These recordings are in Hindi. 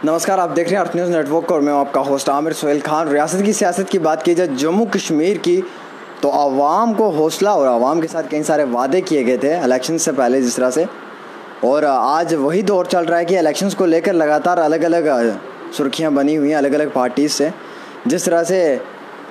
नमस्कार, आप देख रहे हैं अर्थ न्यूज़ नेटवर्क और मैं आपका होस्ट आमिर सोहेल खान। रियासत की सियासत की बात की जाए जम्मू कश्मीर की, तो आवाम को हौसला और आवाम के साथ कई सारे वादे किए गए थे इलेक्शन से पहले जिस तरह से, और आज वही दौर चल रहा है कि इलेक्शंस को लेकर लगातार अलग अलग सुर्खियां बनी हुई हैं अलग अलग पार्टीज से। जिस तरह से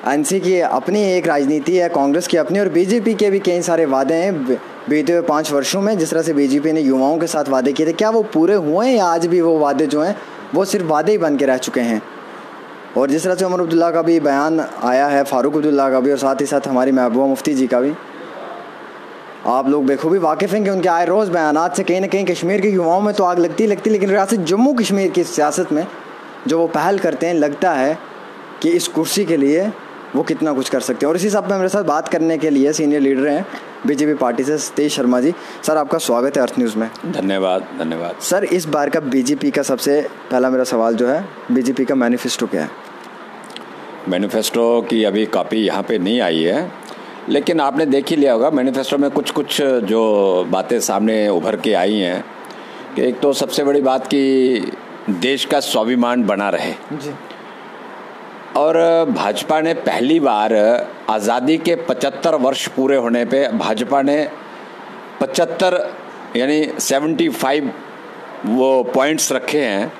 एनसी की अपनी एक राजनीति है, कांग्रेस की अपनी, और बीजेपी के भी कई सारे वादे हैं बीते हुए 5 वर्षों में। जिस तरह से बीजेपी ने युवाओं के साथ वादे किए थे, क्या वो पूरे हुए हैं या आज भी वो वादे जो हैं वो सिर्फ वादे ही बन के रह चुके हैं? और जिस तरह से उमर अब्दुल्ला का भी बयान आया है, फारूक अब्दुल्ला का भी, और साथ ही साथ हमारी महबूबा मुफ्ती जी का भी, आप लोग बेखूबी वाकिफ़ हैं कि उनके आए रोज़ बयानात से कहीं ना कहीं कश्मीर के युवाओं में तो आग लगती, लेकिन रियासत जम्मू कश्मीर की सियासत में जो वो पहल करते हैं, लगता है कि इस कुर्सी के लिए वो कितना कुछ कर सकते हैं। और इसी सब में मेरे साथ बात करने के लिए सीनियर लीडर हैं बीजेपी पार्टी से सतीश शर्मा जी। सर, आपका स्वागत है अर्थ न्यूज़ में। धन्यवाद। सर, इस बार का बीजेपी का सबसे पहला मेरा सवाल जो है, बीजेपी का मैनिफेस्टो क्या है? मैनिफेस्टो की अभी कॉपी यहाँ पे नहीं आई है, लेकिन आपने देख ही लिया होगा मैनिफेस्टो में कुछ जो बातें सामने उभर के आई हैं कि एक तो सबसे बड़ी बात कि देश का स्वाभिमान बना रहे जी। और भाजपा ने पहली बार आज़ादी के 75 वर्ष पूरे होने पे भाजपा ने 75 यानी 75 वो पॉइंट्स रखे हैं,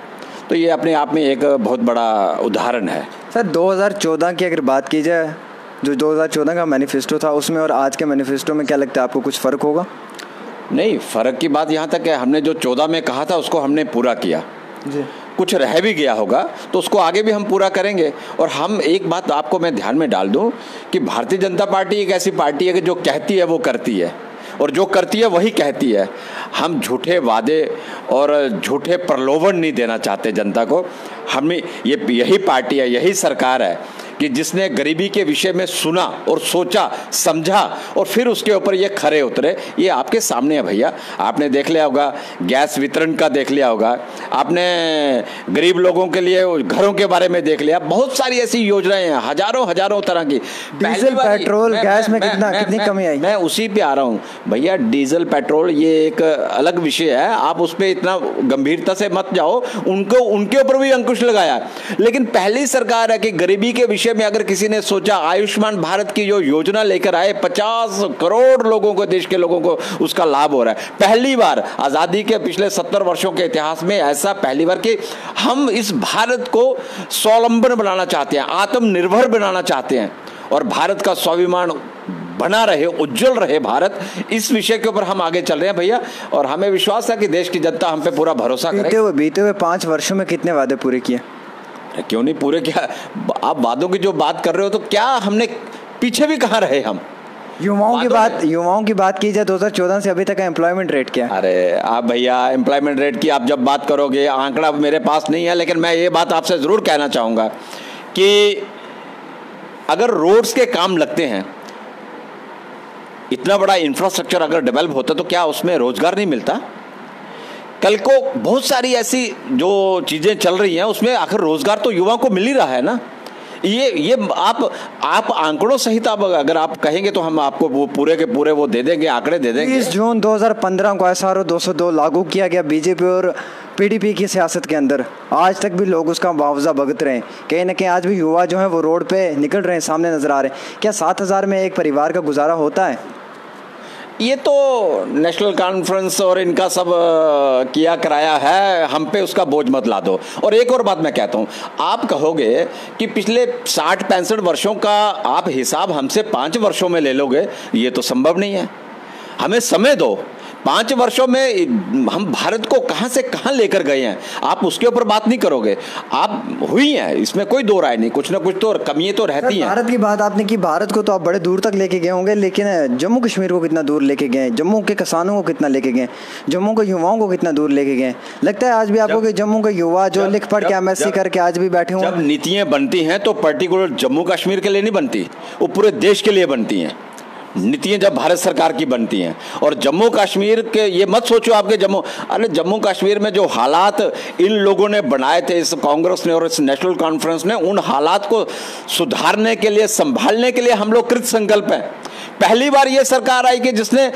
तो ये अपने आप में एक बहुत बड़ा उदाहरण है। सर, 2014 की अगर बात की जाए, जो 2014 का मैनिफेस्टो था, उसमें और आज के मैनिफेस्टो में क्या लगता है आपको, कुछ फ़र्क होगा? नहीं, फ़र्क की बात यहाँ तक है, हमने जो 14 में कहा था उसको हमने पूरा किया जी। कुछ रह भी गया होगा तो उसको आगे भी हम पूरा करेंगे। और हम एक बात आपको मैं ध्यान में डाल दूं कि भारतीय जनता पार्टी एक ऐसी पार्टी है कि जो कहती है वो करती है, और जो करती है वही कहती है। हम झूठे वादे और झूठे प्रलोभन नहीं देना चाहते जनता को। हमें यही पार्टी है, यही सरकार है कि जिसने गरीबी के विषय में सुना और सोचा समझा और फिर उसके ऊपर ये खरे उतरे। ये आपके सामने है भैया, आपने देख लिया होगा, गैस वितरण का देख लिया होगा आपने, गरीब लोगों के लिए घरों के बारे में देख लिया, बहुत सारी ऐसी योजनाएं हैं, हजारों तरह की। डीजल पेट्रोल गैस में कितनी कमी आई? मैं उसी पे आ रहा हूँ भैया। डीजल पेट्रोल ये एक अलग विषय है, आप उस पर इतना गंभीरता से मत जाओ। उनके ऊपर भी अंकुश लगाया, लेकिन पहली सरकार है कि गरीबी के विषय में अगर किसी ने सोचा, आयुष्मान भारत की जो योजना लेकर आए, 50 करोड़ लोगों को, देश के लोगों को उसका लाभ हो रहा है। पहली बार आजादी के पिछले 70 वर्षों के इतिहास में ऐसा पहली बार कि हम इस भारत को स्वावलंबन बनाना चाहते हैं, आत्मनिर्भर बनाना चाहते हैं, और भारत का स्वाभिमान बना रहे, उज्जवल रहे भारत। इस विषय के ऊपर हम आगे चल रहे हैं भैया, और हमें विश्वास है कि देश की जनता हम पे पूरा भरोसा करेगी। बीते हुए 5 वर्षों में कितने वादे पूरे किए? क्यों नहीं पूरे किया? आप वादों की जो बात कर रहे हो, तो क्या हमने पीछे भी कहाँ रहे? हम युवाओं की बात की जाए, 2014 से अभी तक का एम्प्लॉयमेंट रेट क्या है? अरे आप भैया, एम्प्लॉयमेंट रेट की आप जब बात करोगे, आंकड़ा मेरे पास नहीं है, लेकिन मैं ये बात आपसे जरूर कहना चाहूंगा कि अगर रोड्स के काम लगते हैं, इतना बड़ा इंफ्रास्ट्रक्चर अगर डेवलप होता तो क्या उसमें रोजगार नहीं मिलता? कल को बहुत सारी ऐसी जो चीजें चल रही हैं उसमें आखिर रोजगार तो युवाओं को मिल ही रहा है ना। ये आप आंकड़ों सहित आप अगर आप कहेंगे तो हम आपको वो पूरे के पूरे वो दे देंगे, आंकड़े दे देंगे। 30 जून 2015 को SRO 202 लागू किया गया बीजेपी और PDP की सियासत के अंदर। आज तक भी लोग उसका मुआवजा भुगत रहे हैं, कहीं ना कहीं आज भी युवा जो है वो रोड पे निकल रहे हैं, सामने नजर आ रहे हैं। क्या 7,000 में एक परिवार का गुजारा होता है? ये तो नेशनल कॉन्फ्रेंस और इनका सब किया कराया है, हम पे उसका बोझ मत ला दो। और एक और बात मैं कहता हूँ, आप कहोगे कि पिछले 60-65 वर्षों का आप हिसाब हमसे 5 वर्षों में ले लोगे, ये तो संभव नहीं है। हमें समय दो। 5 वर्षों में हम भारत को कहां से कहां लेकर गए हैं, आप उसके ऊपर बात नहीं करोगे। आप हुई हैं, इसमें कोई दो राय नहीं, कुछ ना कुछ तो कमियां तो रहती हैं। भारत की बात आपने की, भारत को तो आप बड़े दूर तक लेके गए होंगे, लेकिन जम्मू कश्मीर को कितना दूर लेके गए? जम्मू के किसानों को कितना लेके गए? जम्मू के युवाओं को कितना दूर लेके गए? लगता है आज भी आपको कि जम्मू के युवा जो लिख पढ़ के MSc करके आज भी बैठे हुए? जब नीतियां बनती हैं तो पर्टिकुलर जम्मू कश्मीर के लिए नहीं बनती, वो पूरे देश के लिए बनती हैं। नीतियां जब भारत सरकार की बनती हैं, और जम्मू कश्मीर के, ये मत सोचो आपके जम्मू कश्मीर में जो हालात इन लोगों ने बनाए थे, इस कांग्रेस ने और इस नेशनल कॉन्फ्रेंस ने, उन हालात को सुधारने के लिए, संभालने के लिए हम लोग कृत संकल्प हैं। पहली बार ये सरकार आई कि जिसने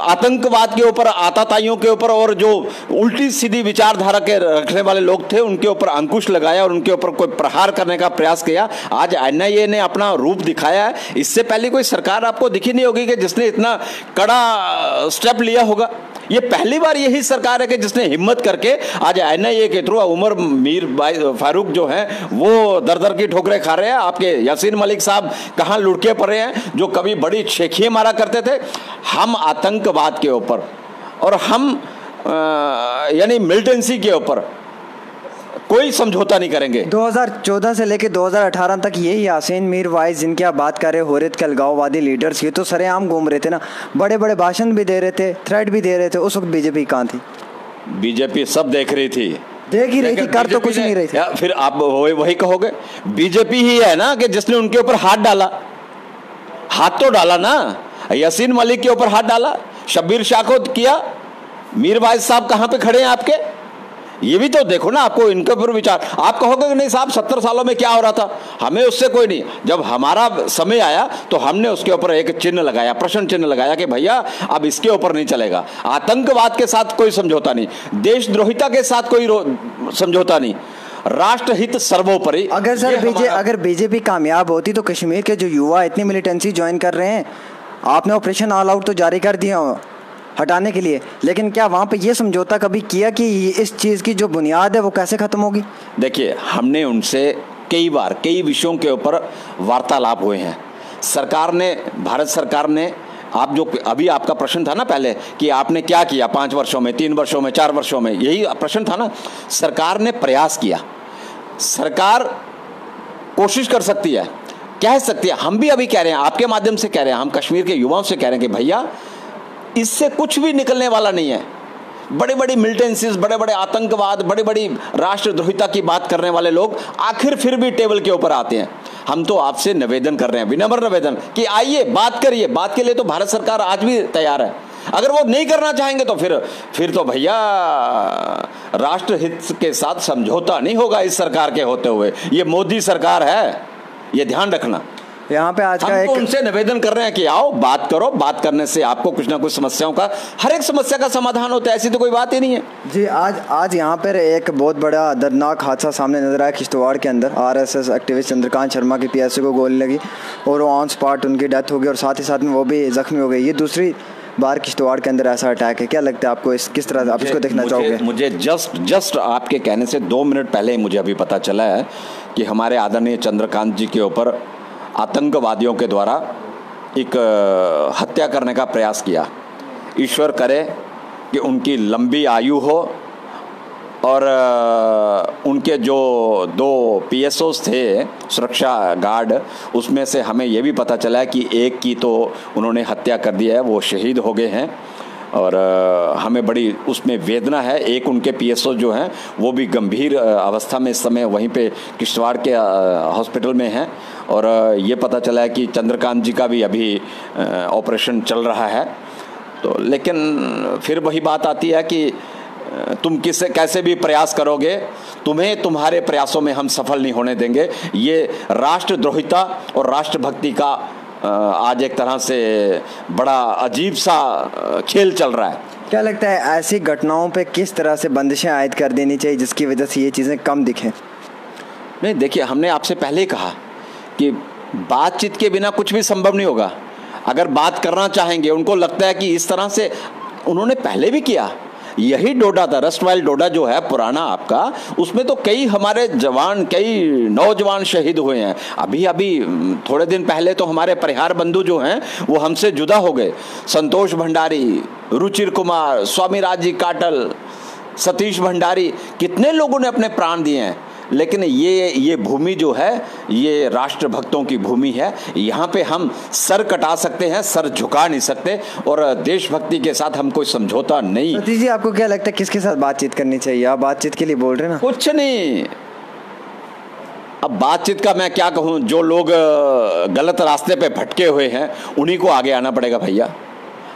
आतंकवाद के ऊपर, आतताइयों के ऊपर और जो उल्टी सीधी विचारधारा के रखने वाले लोग थे उनके ऊपर अंकुश लगाया और उनके ऊपर कोई प्रहार करने का प्रयास किया। आज एनआईए ने अपना रूप दिखाया है। इससे पहले कोई सरकार आपको दिखी नहीं होगी कि जिसने इतना कड़ा स्टेप लिया होगा। ये पहली बार यही सरकार है कि जिसने हिम्मत करके आज एनआईए के थ्रू उमर मीर फारूक जो है वो दर दर की ठोकरें खा रहे हैं। आपके यासीन मलिक साहब कहाँ लुढ़के पड़े हैं, जो कभी बड़ी शेखियाँ मारा करते थे। हम आतंकवाद के ऊपर और हम यानी मिलिटेंसी के ऊपर कोई समझौता नहीं करेंगे। 2014 से लेकर 2018 तक यही यासीन मीर वाइस जिनकी आप बात कर रहे हो रहे थे, अलगाववादी लीडर्स, ये तो सरेआम घूम रहे थे ना, बड़े बड़े भाषण भी दे रहे थे, थ्रेट भी दे रहे थे। उस वक्त बीजेपी कहाँ थी? बीजेपी सब देख रही थी, देख ही रही थी, कर तो कुछ नहीं रही थी। फिर आप वही कहोगे बीजेपी ही है ना कि जिसने उनके ऊपर हाथ डाला। हाथ तो डाला ना, यासीन मलिक के ऊपर हाथ डाला, शब्बीर शाह को किया। मीर वाइस साहब कहाँ पे खड़े हैं आपके? ये भी तो देखो ना, आपको इनके ऊपर विचार। आप कहोगे कि नहीं साहब 70 सालों में क्या हो रहा था, हमें उससे कोई नहीं। जब हमारा समय आया तो हमने उसके ऊपर एक चिन्ह लगाया, प्रश्न चिन्ह लगाया कि भैया अब इसके ऊपर नहीं चलेगा। आतंकवाद के साथ कोई समझौता नहीं, देशद्रोहिता के साथ कोई समझौता नहीं, राष्ट्रहित सर्वोपरि। अगर सर अगर बीजेपी कामयाब होती तो कश्मीर के जो युवा इतनी मिलिटेंसी ज्वाइन कर रहे हैं, आपने ऑपरेशन ऑल आउट तो जारी कर दिया हटाने के लिए, लेकिन क्या वहाँ पे ये समझौता कभी किया कि इस चीज़ की जो बुनियाद है वो कैसे ख़त्म होगी? देखिए, हमने उनसे कई बार कई विषयों के ऊपर वार्तालाप हुए हैं। सरकार ने, भारत सरकार ने, आप जो अभी आपका प्रश्न था ना पहले कि आपने क्या किया 5 वर्षों में, 3 वर्षों में, 4 वर्षों में, यही प्रश्न था ना। सरकार ने प्रयास किया, सरकार कोशिश कर सकती है, कह सकती है। हम भी अभी कह रहे हैं, आपके माध्यम से कह रहे हैं, हम कश्मीर के युवाओं से कह रहे हैं कि भैया इससे कुछ भी निकलने वाला नहीं है। बड़े बड़ी मिलिटेंसीज, बड़े बड़े आतंकवाद, बड़ी बड़ी राष्ट्रद्रोहिता की बात करने वाले लोग आखिर फिर भी टेबल के ऊपर आते हैं। हम तो आपसे निवेदन कर रहे हैं, विनम्र निवेदन, कि आइए बात करिए। बात के लिए तो भारत सरकार आज भी तैयार है। अगर वो नहीं करना चाहेंगे तो फिर तो भैया राष्ट्रहित के साथ समझौता नहीं होगा इस सरकार के होते हुए। ये मोदी सरकार है, ये ध्यान रखना। यहाँ पे आज का एक उनसे निवेदन कर रहे हैं कि आओ बात करो, बात करने से आपको कुछ ना कुछ समस्याओं का, हर एक समस्या का समाधान होता है, ऐसी तो कोई बात ही नहीं है जी। आज यहाँ पर एक बहुत बड़ा दर्दनाक हादसा सामने नजर आया किश्तवाड़ के अंदर। आरएसएस एक्टिविस्ट चंद्रकांत शर्मा की पीएससी को गोली लगी और ऑन स्पॉट उनकी डेथ हो गई और साथ ही साथ में वो भी जख्मी हो गई। ये दूसरी बार किश्तवाड़ के अंदर ऐसा अटैक है। क्या लगता है आपको, इस किस तरह आप इसको देखना चाहोगे? मुझे जस्ट आपके कहने से 2 मिनट पहले मुझे अभी पता चला है कि हमारे आदरणीय चंद्रकांत जी के ऊपर आतंकवादियों के द्वारा एक हत्या करने का प्रयास किया। ईश्वर करे कि उनकी लंबी आयु हो और उनके जो 2 पीएसओस थे सुरक्षा गार्ड, उसमें से हमें ये भी पता चला है कि एक की तो उन्होंने हत्या कर दिया है, वो शहीद हो गए हैं और हमें बड़ी उसमें वेदना है। एक उनके पीएसओ जो हैं वो भी गंभीर अवस्था में इस समय वहीं पे किश्तवाड़ के हॉस्पिटल में हैं और ये पता चला है कि चंद्रकांत जी का भी अभी ऑपरेशन चल रहा है। तो लेकिन फिर वही बात आती है कि तुम कैसे भी प्रयास करोगे, तुम्हें तुम्हारे प्रयासों में हम सफल नहीं होने देंगे। ये राष्ट्रद्रोहिता और राष्ट्रभक्ति का आज एक तरह से बड़ा अजीब सा खेल चल रहा है। क्या लगता है ऐसी घटनाओं पे किस तरह से बंदिशें आयद कर देनी चाहिए जिसकी वजह से ये चीज़ें कम दिखें? नहीं, देखिए, हमने आपसे पहले ही कहा कि बातचीत के बिना कुछ भी संभव नहीं होगा। अगर बात करना चाहेंगे, उनको लगता है कि इस तरह से उन्होंने पहले भी किया, यही डोडा था, रस्टवाइल डोडा जो है पुराना आपका, उसमें तो कई हमारे जवान, कई नौजवान शहीद हुए हैं। अभी थोड़े दिन पहले तो हमारे परिहार बंधु जो हैं वो हमसे जुदा हो गए। संतोष भंडारी, रुचिर कुमार, स्वामी राजी काटल, सतीश भंडारी, कितने लोगों ने अपने प्राण दिए हैं। लेकिन ये भूमि जो है ये राष्ट्रभक्तों की भूमि है। यहाँ पे हम सर कटा सकते हैं, सर झुका नहीं सकते और देशभक्ति के साथ हम कोई समझौता नहीं। सतीश जी, आपको क्या लगता है किसके साथ बातचीत करनी चाहिए? आप बातचीत के लिए बोल रहे हैं ना? कुछ नहीं, अब बातचीत का मैं क्या कहूँ, जो लोग गलत रास्ते पे भटके हुए हैं उन्हीं को आगे आना पड़ेगा भैया।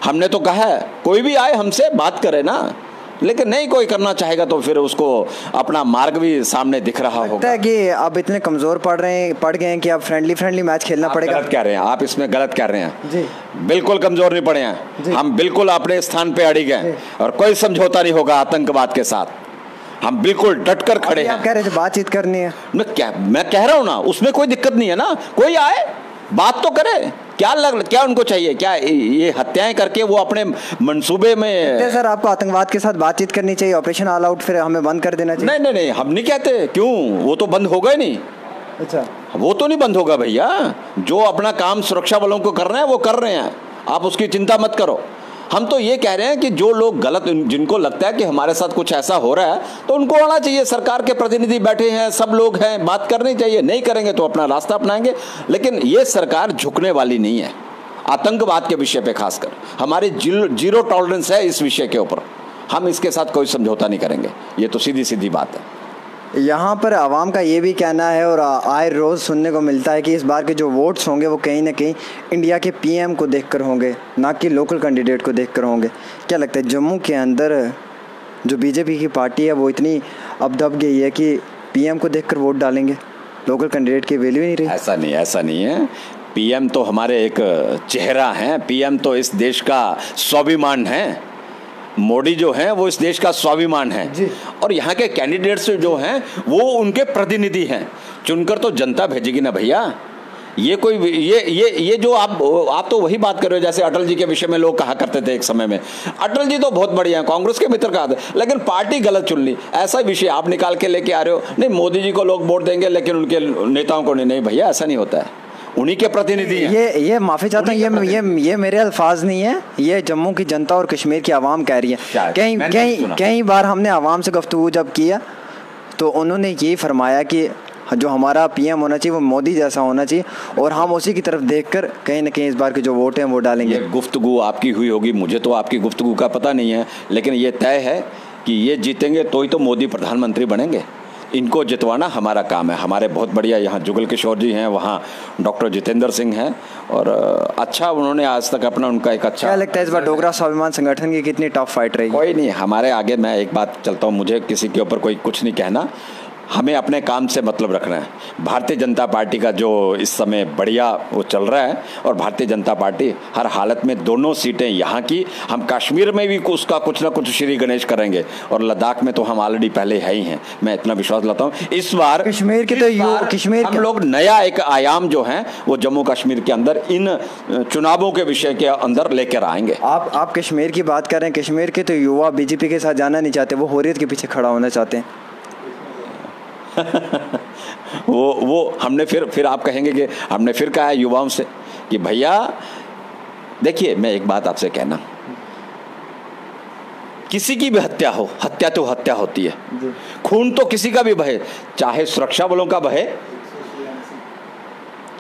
हमने तो कहा है कोई भी आए हमसे बात करे ना, लेकिन नहीं कोई करना चाहेगा तो फिर उसको अपना मार्ग भी सामने दिख रहा होगा। लगता है कि अब इतने कमजोर पड़ गए हैं कि अब फ्रेंडली मैच खेलना पड़ेगा। गलत कह रहे हैं आप, इसमें गलत कह रहे हैं जी। बिल्कुल कमजोर नहीं पड़े हैं, हम बिल्कुल अपने स्थान पे अड़िग हैं और कोई समझौता नहीं होगा आतंकवाद के साथ। हम बिल्कुल डट कर खड़े हैं। आप कह रहे थे बातचीत करनी है, मैं कह रहा हूँ ना, उसमें कोई दिक्कत नहीं है ना, कोई आए बात तो करे। क्या उनको चाहिए? क्या ये हत्याएं करके वो अपने मंसूबे में? सर आपको आतंकवाद के साथ बातचीत करनी चाहिए, ऑपरेशन ऑल आउट फिर हमें बंद कर देना चाहिए। नहीं, हम नहीं कहते। क्यों? वो तो बंद होगा ही नहीं। अच्छा, वो तो नहीं बंद होगा भैया। जो अपना काम सुरक्षा बलों को कर रहे हैं वो कर रहे हैं, आप उसकी चिंता मत करो। हम तो ये कह रहे हैं कि जो लोग गलत, जिनको लगता है कि हमारे साथ कुछ ऐसा हो रहा है तो उनको आना चाहिए। सरकार के प्रतिनिधि बैठे हैं, सब लोग हैं, बात करनी चाहिए। नहीं करेंगे तो अपना रास्ता अपनाएंगे। लेकिन ये सरकार झुकने वाली नहीं है आतंकवाद के विषय पे। खासकर हमारी जीरो टॉलरेंस है इस विषय के ऊपर। हम इसके साथ कोई समझौता नहीं करेंगे, ये तो सीधी सीधी बात है। यहाँ पर आवाम का ये भी कहना है और आए रोज़ सुनने को मिलता है कि इस बार के जो वोट्स होंगे वो कहीं ना कहीं इंडिया के पीएम को देखकर होंगे, ना कि लोकल कैंडिडेट को देखकर होंगे। क्या लगता है जम्मू के अंदर जो बीजेपी की पार्टी है वो इतनी अब दब गई है कि पीएम को देखकर वोट डालेंगे, लोकल कैंडिडेट की वैल्यू ही नहीं रही? ऐसा नहीं है। पीएम तो हमारे एक चेहरा हैं, पीएम तो इस देश का स्वाभिमान है। मोदी जो हैं वो इस देश का स्वाभिमान है और यहाँ के कैंडिडेट्स जो हैं वो उनके प्रतिनिधि हैं। चुनकर तो जनता भेजेगी ना भैया। ये कोई ये जो आप तो वही बात कर रहे हो जैसे अटल जी के विषय में लोग कहा करते थे एक समय में, अटल जी तो बहुत बढ़िया हैं, कांग्रेस के मित्र कहा थे, लेकिन पार्टी गलत चुन ली। ऐसा विषय आप निकाल के लेके आ रहे हो। नहीं, मोदी जी को लोग वोट देंगे लेकिन उनके नेताओं को नहीं भैया, ऐसा नहीं होता है। उन्हीं के प्रतिनिधि हैं। ये माफी चाहता हूँ, ये मेरे अल्फाज नहीं है, ये जम्मू की जनता और कश्मीर की आवाम कह रही है। कई बार हमने आवाम से गुफ्तगू जब किया तो उन्होंने ये फरमाया कि जो हमारा पीएम होना चाहिए वो मोदी जैसा होना चाहिए और हम उसी की तरफ देखकर कहीं ना कहीं इस बार के जो वोट हैं वो डालेंगे। गुफ्तगू आपकी हुई होगी, मुझे तो आपकी गुफ्तगू का पता नहीं है, लेकिन ये तय है कि ये जीतेंगे तो ही तो मोदी प्रधानमंत्री बनेंगे। इनको जितवाना हमारा काम है। हमारे बहुत बढ़िया यहाँ जुगल किशोर जी हैं, वहाँ डॉक्टर जितेंद्र सिंह हैं और अच्छा उन्होंने आज तक अपना उनका एक अच्छा। क्या लगता है इस बार डोगरा स्वाभिमान संगठन की कितनी टफ फाइट रहेगी? कोई नहीं, हमारे आगे मैं एक बात चलता हूँ, मुझे किसी के ऊपर कोई कुछ नहीं कहना, हमें अपने काम से मतलब रखना है। भारतीय जनता पार्टी का जो इस समय बढ़िया वो चल रहा है और भारतीय जनता पार्टी हर हालत में दोनों सीटें यहाँ की, हम कश्मीर में भी उसका कुछ ना कुछ श्री गणेश करेंगे और लद्दाख में तो हम ऑलरेडी पहले है ही हैं। मैं इतना विश्वास लाता हूँ इस बार कश्मीर के कश्मीर हम लोग नया एक आयाम जो है वो जम्मू कश्मीर के अंदर इन चुनावों के विषय के अंदर लेकर आएंगे। आप कश्मीर की बात कर रहे हैं, कश्मीर के तो युवा बीजेपी के साथ जाना नहीं चाहते, वो हुर्रियत के पीछे खड़ा होना चाहते हैं। वो हमने फिर आप कहेंगे कि हमने फिर कहा है युवाओं से कि भैया देखिए, मैं एक बात आपसे कहना, किसी की भी हत्या हो, हत्या तो हत्या होती है, खून तो किसी का भी बहे, चाहे सुरक्षा बलों का बहे,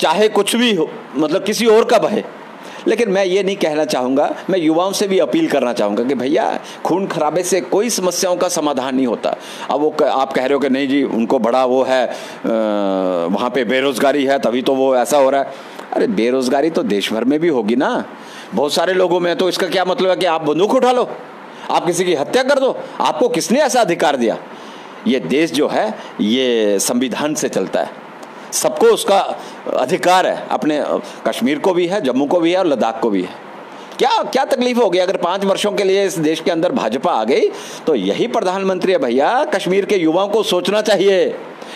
चाहे कुछ भी हो, मतलब किसी और का बहे। लेकिन मैं ये नहीं कहना चाहूँगा, मैं युवाओं से भी अपील करना चाहूँगा कि भैया खून खराबे से कोई समस्याओं का समाधान नहीं होता। अब वो आप कह रहे हो कि नहीं जी उनको बड़ा वो है, वहाँ पे बेरोज़गारी है तभी तो वो ऐसा हो रहा है। अरे बेरोज़गारी तो देश भर में भी होगी ना, बहुत सारे लोगों में। तो इसका क्या मतलब है कि आप बंदूक उठा लो, आप किसी की हत्या कर दो? आपको किसने ऐसा अधिकार दिया? ये देश जो है ये संविधान से चलता है, सबको उसका अधिकार है, अपने कश्मीर को भी है, जम्मू को भी है और लद्दाख को भी है। क्या तकलीफ होगी अगर 5 वर्षों के लिए इस देश के अंदर भाजपा आ गई? तो यही प्रधानमंत्री है भैया। कश्मीर के युवाओं को सोचना चाहिए,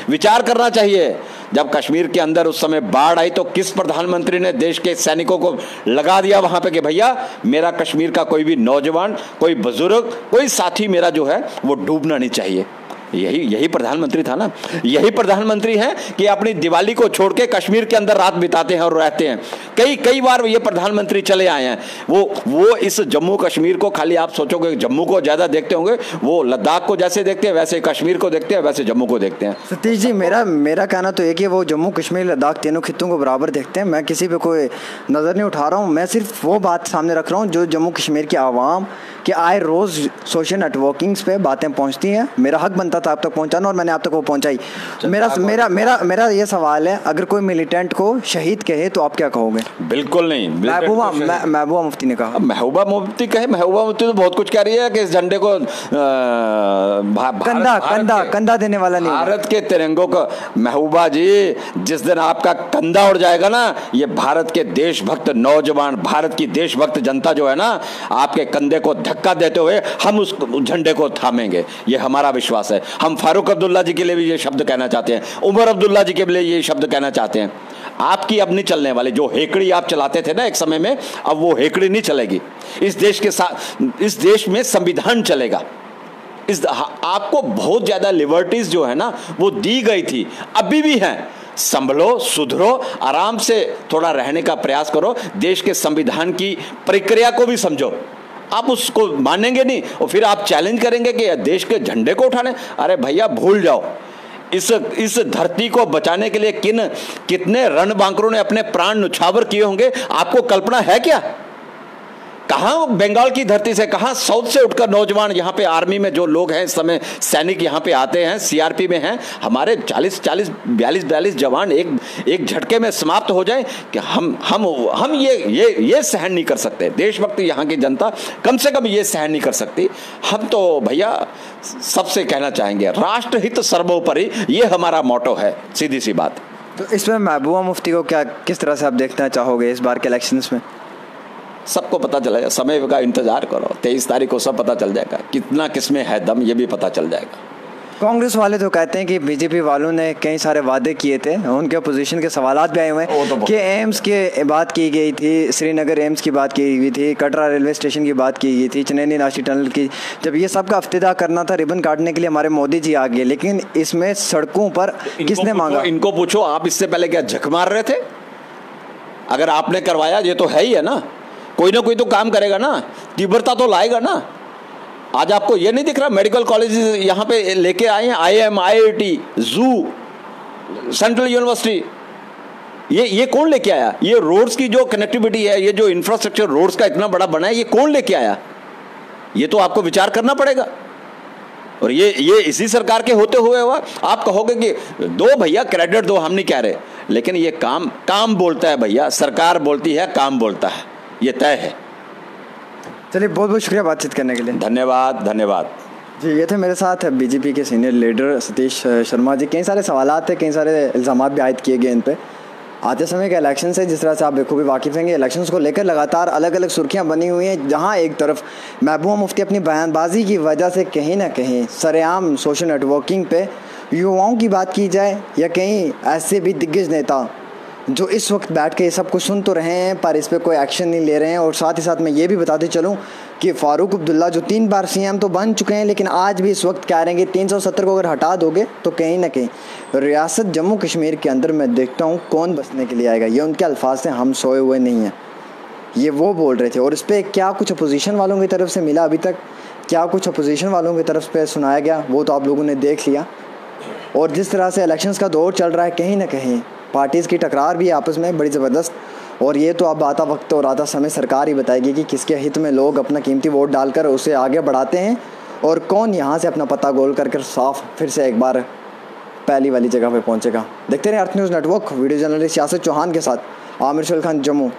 विचार करना चाहिए। जब कश्मीर के अंदर उस समय बाढ़ आई तो किस प्रधानमंत्री ने देश के सैनिकों को लगा दिया वहां पे कि भैया मेरा कश्मीर का कोई भी नौजवान, कोई बुजुर्ग, कोई साथी मेरा जो है वो डूबना नहीं चाहिए। यही प्रधानमंत्री था ना। यही प्रधानमंत्री हैं कि अपनी दिवाली को छोड़ के कश्मीर के अंदर रात बिताते हैं और रहते हैं। कई बार ये प्रधानमंत्री चले आए हैं। वो इस जम्मू कश्मीर को, खाली आप सोचोगे जम्मू को ज्यादा देखते होंगे, वो लद्दाख को जैसे देखते हैं वैसे कश्मीर को देखते हैं, वैसे जम्मू को देखते हैं। सतीश जी, मेरा कहना तो एक ही, वो जम्मू कश्मीर लद्दाख तीनों खित्तों को बराबर देखते हैं। मैं किसी पे कोई नज़र नहीं उठा रहा हूँ, मैं सिर्फ वो बात सामने रख रहा हूँ जो जम्मू कश्मीर की आवाम के आए रोज़ सोशल नेटवर्किंग्स पे बातें पहुँचती हैं। मेरा हक बनता था आप तक पहुंचाना और मैंने आप तक वो पहुंचाई। मेरा मेरा मेरा मेरा ये सवाल है, अगर कोई मिलिटेंट को शहीद कहे तो आप क्या कहोगे? बिल्कुल नहीं। महबूबा मुफ्ती ने कहा। महबूबा मुफ्ती कहे, महबूबा मुफ्ती तो बहुत कुछ कह रही है कि इस झंडे को कंधा देने वाला नहीं, भारत के तिरंगों को। महबूबा जी, जिस दिन आपका कंधा उड़ जाएगा ना, ये भारत के देशभक्त नौजवान, भारत की देशभक्त जनता जो है ना, आपके कंधे को धक्का देते हुए हम उस झंडे को थामेंगे, ये हमारा विश्वास है। हम फारूक अब्दुल्ला जी के लिए भी ये शब्द कहना चाहते हैं, उमर अब्दुल्ला जी के लिए ये शब्द कहना चाहते हैं। आपकी अब नहीं चलने वाली, जो हेकड़ी आप चलाते थे ना एक समय में, अब वो हेकड़ी नहीं चलेगी। इस देश के साथ, इस देश में संविधान चलेगा। आपको बहुत ज्यादा लिबर्टीज जो है ना वो दी गई थी, अभी भी हैं। संभलो, सुधरो, आराम से थोड़ा रहने का प्रयास करो, देश के संविधान की प्रक्रिया को भी समझो। आप उसको मानेंगे नहीं और फिर आप चैलेंज करेंगे कि देश के झंडे को उठाने। अरे भैया भूल जाओ, इस धरती को बचाने के लिए कितने रणबांकुरों ने अपने प्राण न्यौछावर किए होंगे, आपको कल्पना है क्या? कहाँ बंगाल की धरती से, कहाँ साउथ से उठकर नौजवान यहाँ पे आर्मी में जो लोग हैं इस समय, सैनिक यहाँ पे आते हैं, सीआरपी में हैं, हमारे 42 जवान एक झटके में समाप्त हो जाए कि हम ये सहन नहीं कर सकते। देशभक्ति यहाँ की जनता कम से कम ये सहन नहीं कर सकती। हम तो भैया सबसे कहना चाहेंगे, राष्ट्रहित सर्वोपरि, ये हमारा मोटो है, सीधी सी बात। तो इसमें महबूबा मुफ्ती को किस तरह से आप देखना चाहोगे इस बार के इलेक्शंस में? सबको पता चलेगा, समय का इंतजार करो, 23 तारीख को सब पता चल जाएगा, कितना किसमें है दम, ये भी पता चल जाएगा। कांग्रेस वाले तो कहते हैं कि बीजेपी वालों ने कई सारे वादे किए थे, उनके अपोजिशन के सवालात भी आए हुए हैं कि एम्स की बात की गई थी, श्रीनगर एम्स की बात की गई थी, कटरा रेलवे स्टेशन की बात की गई थी, चनैनी राष्ट्रीय टनल की। जब ये सब का इफ्तिताह करना था, रिबन काटने के लिए हमारे मोदी जी आ गए, लेकिन इसमें सड़कों पर किसने मांगा? इनको पूछो, आप इससे पहले क्या झक मार रहे थे? अगर आपने करवाया, ये तो है ही है ना, कोई ना कोई तो काम करेगा ना, तीव्रता तो लाएगा ना। आज आपको ये नहीं दिख रहा, मेडिकल कॉलेज यहाँ पे लेके आए हैं, IIM, IIT, जू, सेंट्रल यूनिवर्सिटी, ये कौन लेके आया? ये रोड्स की जो कनेक्टिविटी है, ये जो इंफ्रास्ट्रक्चर रोड्स का इतना बड़ा बना है, ये कौन लेके आया? ये तो आपको विचार करना पड़ेगा। और ये इसी सरकार के होते हुए हुआ। आप कहोगे कि दो भैया क्रेडिट दो, हम नहीं कह रहे, लेकिन ये काम बोलता है भैया, सरकार बोलती है, काम बोलता है, ये तय है। चलिए, बहुत बहुत शुक्रिया बातचीत करने के लिए। धन्यवाद जी। ये थे मेरे साथ बीजेपी के सीनियर लीडर सतीश शर्मा जी। कई सारे सवालात थे, कई सारे इल्ज़ामात भी आयद किए गए इन पे। आते समय के इलेक्शन से जिस तरह से आप बखूबी वाकिफ़ हैं, इलेक्शंस को लेकर लगातार अलग अलग सुर्खियां बनी हुई हैं, जहां एक तरफ महबूबा मुफ्ती अपनी बयानबाजी की वजह से कहीं ना कहीं सरेआम सोशल नेटवर्किंग पे युवाओं की बात की जाए, या कहीं ऐसे भी दिग्गज नेता जो इस वक्त बैठ के ये सब कुछ सुन तो रहे हैं पर इस पर कोई एक्शन नहीं ले रहे हैं। और साथ ही साथ मैं ये भी बताते चलूँ कि फारूक अब्दुल्ला जो 3 बार CM तो बन चुके हैं, लेकिन आज भी इस वक्त कह रहे हैं कि 370 को अगर हटा दोगे तो कहीं ना कहीं रियासत जम्मू कश्मीर के अंदर मैं देखता हूँ कौन बसने के लिए आएगा। ये उनके अल्फाज से, हम सोए हुए नहीं हैं, ये वो बोल रहे थे। और इस पर क्या कुछ अपोजिशन वालों की तरफ से मिला अभी तक, क्या कुछ अपोजिशन वालों की तरफ से सुनाया गया, वो तो आप लोगों ने देख लिया। और जिस तरह से इलेक्शंस का दौर चल रहा है, कहीं ना कहीं पार्टीज़ की टकरार भी आपस में बड़ी ज़बरदस्त। और ये तो अब आता वक्त और आता समय सरकार ही बताएगी कि किसके हित में लोग अपना कीमती वोट डालकर उसे आगे बढ़ाते हैं और कौन यहाँ से अपना पता गोल कर साफ फिर से एक बार पहली वाली जगह पे पहुँचेगा। देखते रहे Arth news network. Video journalist Yasir Chauhan के साथ आमिर सुहेल खान, जम्मू।